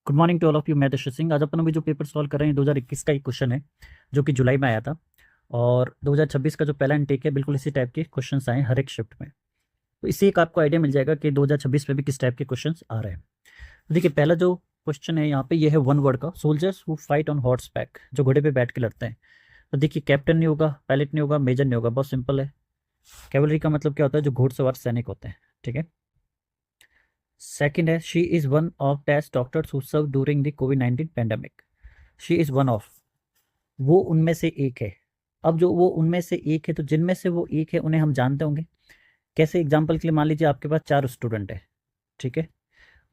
Good morning to all of you. मैं यशस्वी सिंह। आज अपन अभी जो पेपर सॉल्व कर रहे हैं 2021 का एक क्वेश्चन है जो कि जुलाई में आया था, और 2026 का जो पहला इनटेक है बिल्कुल इसी टाइप के क्वेश्चंस आए हर एक शिफ्ट में। तो इससे एक आपको आइडिया मिल जाएगा कि 2026 में भी किस टाइप के क्वेश्चंस आ रहे हैं। तो देखिए, पहला जो क्वेश्चन है यहाँ पे ये है वन वर्ड का, soldiers who fight on horse back, जो घोड़े पे बैठ के लड़ते हैं। तो देखिए, कैप्टन नहीं होगा, पायलट नहीं होगा, मेजर नहीं होगा, बहुत सिंपल है। कैवलरी का मतलब क्या होता है? जो घोड़सवार सैनिक होते हैं, ठीक है। सेकंड है, she is one of dash doctors who serve during the कोविड-19 pandemic. She is one of, वो उनमें से एक है। अब जो वो उनमें से एक है, तो जिनमें से वो एक है उन्हें हम जानते होंगे। कैसे? एग्जाम्पल के लिए मान लीजिए आपके पास 4 स्टूडेंट है, ठीक है।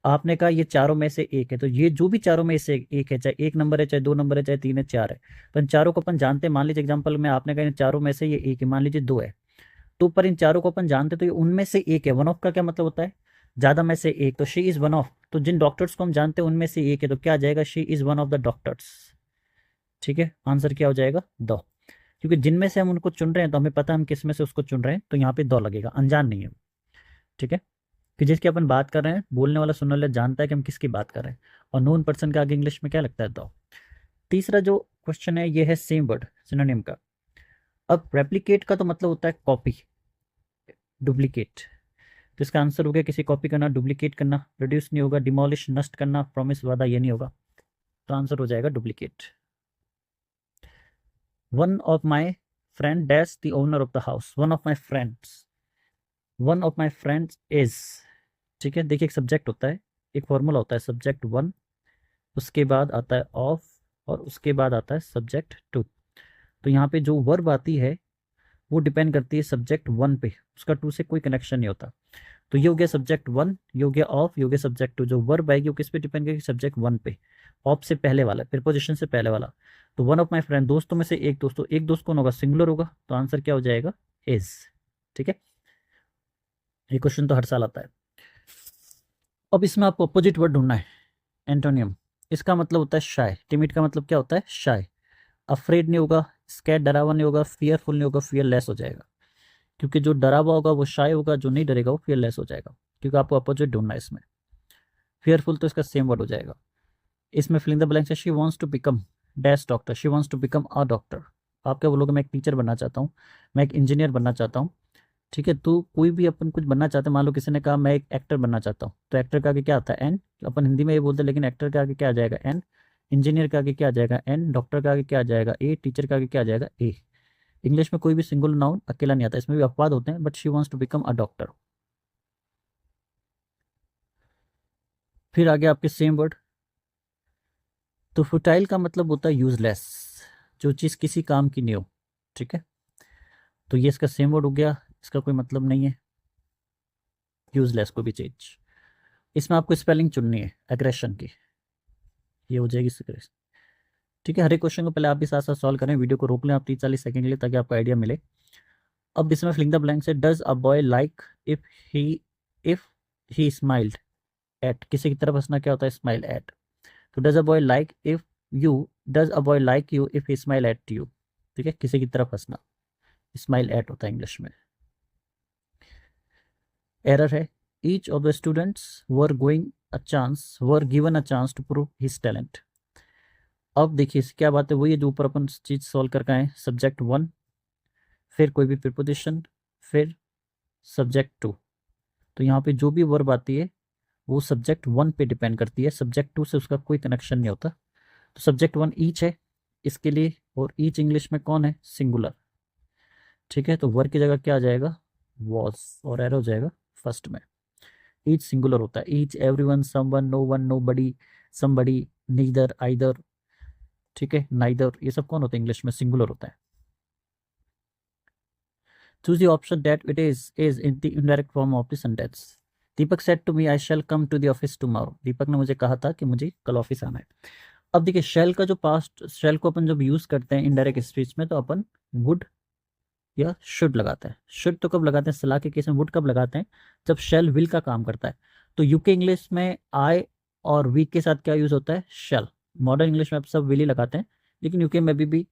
आपने कहा ये चारों में से एक है, तो ये जो भी चारों में से एक है, चाहे 1 नंबर है, चाहे 2 नंबर है, चाहे 3 है, 4 है, तो इन चारों को अपन जानते हैं। मान लीजिए एग्जाम्पल में आपने कहा इन चारों में से ये एक है, मान लीजिए 2 है, तो पर इन चारों को अपन जानते हैं, तो ये उनमें से एक है। वन ऑफ का क्या मतलब होता है? ज़्यादा में से एक। तो शी इज़ वन ऑफ, तो जिन डॉक्टर्स को हम जानते हैं उनमें से एक है, तो क्या आ जाएगा? She is one of the doctors, ठीक है। आंसर क्या हो जाएगा? दो। क्योंकि जिनमें से हम उनको चुन रहे हैं तो हमें पता है हम किस में से उसको चुन रहे हैं, तो यहाँ पे दो लगेगा, अनजान नहीं है वो, ठीक है। कि जिसकी अपन बात कर रहे हैं, बोलने वाला सुनने वाला जानता है कि हम किसकी बात कर रहे हैं, और नोन पर्सन के आगे इंग्लिश में क्या लगता है? दो। तीसरा जो क्वेश्चन है ये है सेम वर्ड सिनोनिम का। अब रेप्लिकेट का तो मतलब होता है कॉपी, डुप्लीकेट। तो इसका आंसर हो गया किसी कॉपी करना, डुप्लीकेट करना। प्रोड्यूस नहीं होगा, डिमोलिश नष्ट करना, प्रॉमिस वादा, ये नहीं होगा। तो आंसर हो जाएगा duplicate. One of my friend dash the owner of the house, one of my friends, one of my friends is, ठीक है। देखिए, एक सब्जेक्ट होता है, एक फॉर्मूला होता है, सब्जेक्ट वन, उसके बाद आता है ऑफ, और उसके बाद आता है सब्जेक्ट टू। तो यहाँ पे जो वर्ब आती है वो डिपेंड करती है सब्जेक्ट वन पे, उसका टू से कोई कनेक्शन नहीं होता। तो ये हो गया सब्जेक्ट वन, ये हो गया ऑफ, ये हो गया सब्जेक्ट टू। जो वर्ब आएगी वो किस पे डिपेंड करेगी? सब्जेक्ट वन पे, ऑफ से पहले वाला, प्रीपोजिशन से पहले वाला। तो वन ऑफ माई फ्रेंड, दोस्तों में से एक दोस्त, तो एक दोस्त कौन होगा? सिंगुलर होगा, तो आंसर क्या हो जाएगा? इज, ठीक है। ये क्वेश्चन तो हर साल आता है। अब इसमें आपको अपोजिट वर्ड ढूंढना है, एंटोनियम। इसका मतलब होता है शाय। टिमिड का मतलब क्या होता है? शाय। अफ्रेड नहीं होगा, स्कैट डरावा नहीं होगा, फियरफुल नहीं होगा, फियरलेस हो जाएगा। क्योंकि जो डरा हुआ होगा वो शाय होगा, जो नहीं डरेगा वो फियरलेस हो जाएगा। क्योंकि आपको अपोजिट ढूंढना है इसमें। फियरफुल तो इसका सेम वर्ड हो जाएगा। इसमें फिलिंग द ब्लैंक्स है, she wants to become dash doctor, she wants to become a doctor. आप क्या बोलोगे? मैं एक टीचर बनना चाहता हूँ, मैं एक इंजीनियर बनना चाहता हूँ, ठीक है। तो कोई भी अपन कुछ बनना चाहते हैं, मान लो किसी ने कहा मैं एक एक्टर बनना चाहता हूँ, तो एक्टर के आगे क्या आता है? एन। अपन हिंदी में ये बोलते हैं, लेकिन एक्टर के आगे क्या आ जाएगा? एन। इंजीनियर के आगे क्या आ जाएगा? एन। डॉक्टर के आगे क्या आ जाएगा? ए। टीचर के आगे क्या आ जाएगा? ए। इंग्लिश में कोई भी सिंगल नाउन अकेला नहीं आता, इसमें भी अपवाद होते हैं, but she wants to become a doctor. फिर आगे आपके सेम वर्ड। तो फुटाइल का मतलब होता है यूजलेस, जो चीज़ किसी काम की नहीं हो, ठीक है। तो ये इसका सेम वर्ड हो गया, इसका कोई मतलब नहीं है, यूजलेस कोई भी चीज। इसमें आपको स्पेलिंग चुननी है एग्रेशन की, ये हो जाएगी एग्रेशन, ठीक है। हर एक क्वेश्चन को पहले आप भी साथ साथ सॉल्व करें, वीडियो को रोक लें आप 30-40 सेकंड के लिए, ताकि आपको आइडिया मिले। अब इसमें फिलिंग द ब्लैंक से, does a boy like he if he smiled at, किसी की तरफ हंसना क्या होता है? Smile at. तो does a boy like if you, does a boy like you if he smile at you, ठीक है। किसी की तरफ हंसना स्माइल एट होता है इंग्लिश में। एरर है, each of the students were going a chance, were given a chance to prove his talent. अब देखिए क्या बात है, वही है जो ऊपर अपन चीज सॉल्व करके आए, सब्जेक्ट वन, फिर कोई भी प्रीपोजिशन, फिर सब्जेक्ट टू। तो यहाँ पे जो भी वर्ब आती है वो सब्जेक्ट वन पे डिपेंड करती है, सब्जेक्ट टू से उसका कोई कनेक्शन नहीं होता। तो सब्जेक्ट वन ईच है इसके लिए, और ईच इंग्लिश में कौन है? सिंगुलर, ठीक है। तो वर्ब की जगह क्या आ जाएगा? वॉज, और एरो हो जाएगा फर्स्ट में। ईच सिंगुलर होता है, each, everyone, someone, no one, nobody, somebody, neither, either, ठीक है, नाइदर, ये सब कौन होता है? इंग्लिश में सिंगुलर होता है। Choose the option that it is in the indirect form of the sentence. Deepak said to me I shall come to the office tomorrow, Deepak ने मुझे कहा था कि मुझे कल ऑफिस आना है। अब देखिए, शैल का जो पास्ट, शैल को अपन जब यूज करते हैं इनडायरेक्ट स्पीच में, तो अपन वुड या शुड लगाते हैं। शुड तो कब लगाते हैं? सलाह के केस में। वुड कब लगाते हैं? जब शैल विल का काम करता है। तो यूके इंग्लिश में आई और वी के साथ क्या यूज होता है? शैल। मॉडर्न इंग्लिश में अब सब विल ही लगाते हैं, लेकिन यूके में भी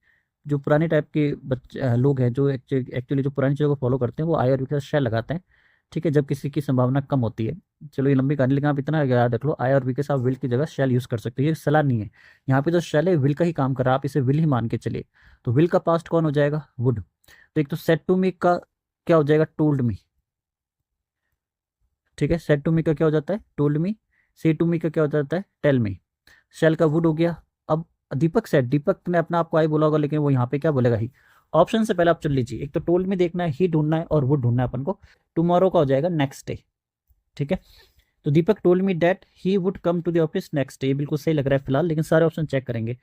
जो पुराने टाइप के बच्चे लोग हैं, जो एक्चुअली जो पुरानी चीज़ों को फॉलो करते हैं, वो आई और वी के साथ शैल लगाते हैं, ठीक है, जब किसी की संभावना कम होती है। चलो ये लंबी कहानी, लेकिन आप इतना याद रख लो, आई और वी के साथ विल की जगह शैल यूज कर सकते हो, ये सलाह नहीं है। यहाँ पे जो शैल है विल का ही काम कर रहा है, आप इसे विल ही मान के चलिए। तो विल का पास्ट कौन हो जाएगा, वुड। तो एक तो सेड टू मी का क्या हो जाएगा, टोल्ड मी। ठीक है, सेड टू मी का क्या हो जाता है, टोल्ड मी। से टू मी का क्या हो जाता है, टेल मी। शैल का वुड हो गया। अब दीपक सेड, दीपक ने अपना आपको आई बोला होगा, लेकिन वो यहाँ पे क्या बोलेगा, ही। ऑप्शन से पहले आप चुन लीजिए, एक तो टोल्ड मी देखना है, ही ढूंढना है, और वुड ढूंढना है अपन को। टुमारो का हो जाएगा नेक्स्ट डे। ठीक है, तो Deepak told me that he would come to the office next day, बिल्कुल सही लग रहा है फिलहाल, लेकिन सारे ऑप्शन चेक करेंगे,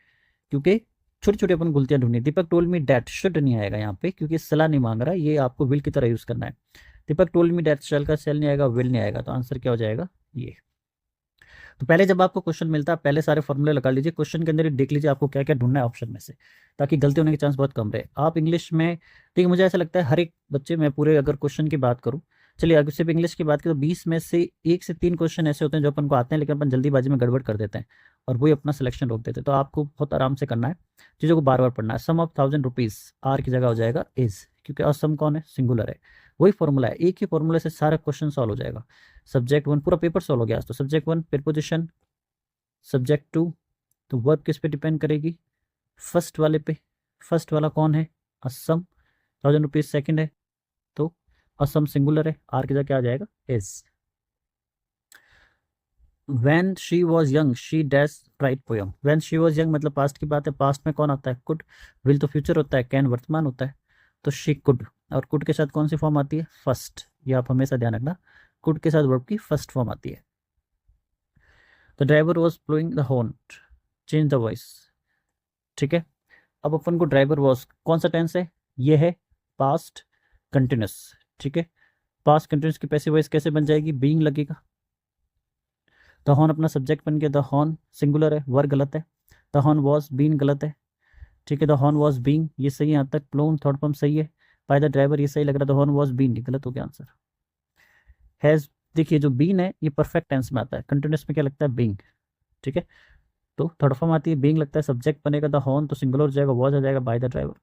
क्योंकि छोटी छोटी अपन गुलतियां ढूंढनी। दीपक टोल्ड मी दैट शुड नहीं आएगा यहाँ पे, क्योंकि सलाह नहीं मांग रहा, ये आपको विल की तरह यूज करना है। दीपक टोल्ड मी दैट, शेल का शेल नहीं आएगा, विल नहीं आएगा, तो आंसर क्या हो जाएगा, ये। तो पहले जब आपको क्वेश्चन मिलता है, पहले सारे फॉर्मूले लगा लीजिए, क्वेश्चन के अंदर ही देख लीजिए आपको क्या क्या ढूंढना है ऑप्शन में से, ताकि गलती होने के चांस बहुत कम रहे। आप इंग्लिश में, ठीक है, मुझे ऐसा लगता है हर एक बच्चे, मैं पूरे अगर क्वेश्चन की बात करूँ, चलिए अगर सिर्फ इंग्लिश की बात करें तो 20 में से 1 से 3 क्वेश्चन ऐसे होते हैं जो अपन को आते हैं, लेकिन अपन जल्दीबाजी में गड़बड़ कर देते हैं और वही अपना सिलेक्शन रोक देते हैं। तो आपको बहुत आराम से करना है, चीज़ों को बार बार पढ़ना है। सम ऑफ 1000 रुपीज़, आर की जगह हो जाएगा इज, क्योंकि असम कौन है, सिंगुलर है। वही फॉर्मूला है, एक ही फॉर्मूले से सारा क्वेश्चन सॉल्व हो जाएगा। सब्जेक्ट 1 पूरा पेपर सॉल्व हो गया आज तो। सब्जेक्ट 1 प्रीपोजिशन, सब्जेक्ट 2 तो वर्ब किस पे डिपेंड करेगी, फर्स्ट वाले पे। फर्स्ट वाला कौन है, असम। 1000 रुपीज सेकेंड है, तो असम सिंगुलर है, आर की जगह क्या आ जाएगा, is. When she was young she dash write poem। When she was young मतलब पास्ट की बात है, पास्ट में कौन आता है, कुड। विल तो फ्यूचर होता है, कैन वर्तमान होता है, तो she could। और कुड के साथ कौन सी फॉर्म आती है, फर्स्ट। ये आप हमेशा ध्यान रखना, कुड के साथ वर्ब की फर्स्ट फॉर्म आती है। The driver was blowing the horn, change the voice. ठीक है, अब अपन को ड्राइवर वॉज कौन सा टेंस है, ये है पास्ट कंटिन्यूस। ठीक है, पास्ट कंटिन्यूस की पैसिव वॉइस कैसे बन जाएगी, बीइंग लगेगा। द हॉर्न अपना सब्जेक्ट बन गया, द हॉर्न सिंगुलर है, वर्ग गलत है। द हॉर्न वॉज बीन गलत है। ठीक है, द हॉर्न वॉज बीइंग ये सही है, यहाँ तक प्लोन थर्ड फॉर्म सही है। बाय द ड्राइवर ये सही लग रहा है, द हॉर्न वॉज बीन गलत हो गया आंसर। हैज, देखिए जो बीन है ये परफेक्ट टेंस में आता है, कंटिन्यूस में क्या लगता है, बीइंग। ठीक है, तो थर्ड फॉर्म आती है, बीइंग लगता है, सब्जेक्ट बनेगा द हॉर्न, तो सिंगुलर हो जाएगा, वॉज आ जाएगा, by the driver.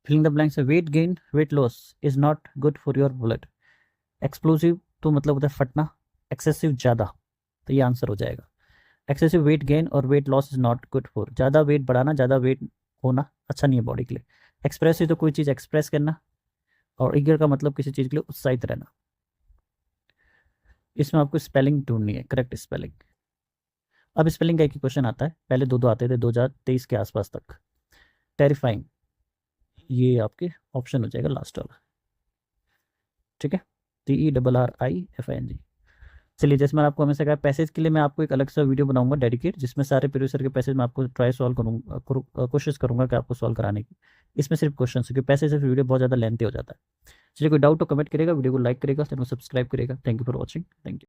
Filling the blanks, weight gain weight loss is not good for your blood. Explosive तो मतलब होता है फटना, एक्सेसिव ज़्यादा, तो ये आंसर हो जाएगा। एक्सेसिव वेट गेन और wait loss is not good for, ज़्यादा वेट बढ़ाना, ज़्यादा वेट होना अच्छा नहीं है बॉडी के लिए। एक्सप्रेसिव तो कोई चीज़ एक्सप्रेस करना, और ईगर का मतलब किसी चीज़ के लिए उत्साहित रहना। इसमें आपको स्पेलिंग ढूंढनी है, करेक्ट स्पेलिंग। अब स्पेलिंग का एक ही क्वेश्चन आता है, पहले दो दो आते थे 2023 के आसपास तक। टेरिफाइंग, ये आपके ऑप्शन हो जाएगा लास्ट वाला। ठीक है, TERRIFING। चलिए, जैसे मैंने आपको हमेशा कहा, पैसेज के लिए मैं आपको एक अलग सा वीडियो बनाऊंगा डेडिकेट, जिसमें सारे प्रीवियस ईयर के पैसेज मैं आपको ट्राई सॉल्व करूँगा, कोशिश करूंगा कि आपको सॉल्व कराने की। इसमें सिर्फ क्वेश्चन, क्योंकि पैसेज से वीडियो बहुत ज़्यादा लेंथी हो जाता है। चलिए, कोई डाउट तो कमेंट करेगा, वीडियो को लाइक करेगा, चैनल को सब्सक्राइब करेगा। Thank you for watching, thank you.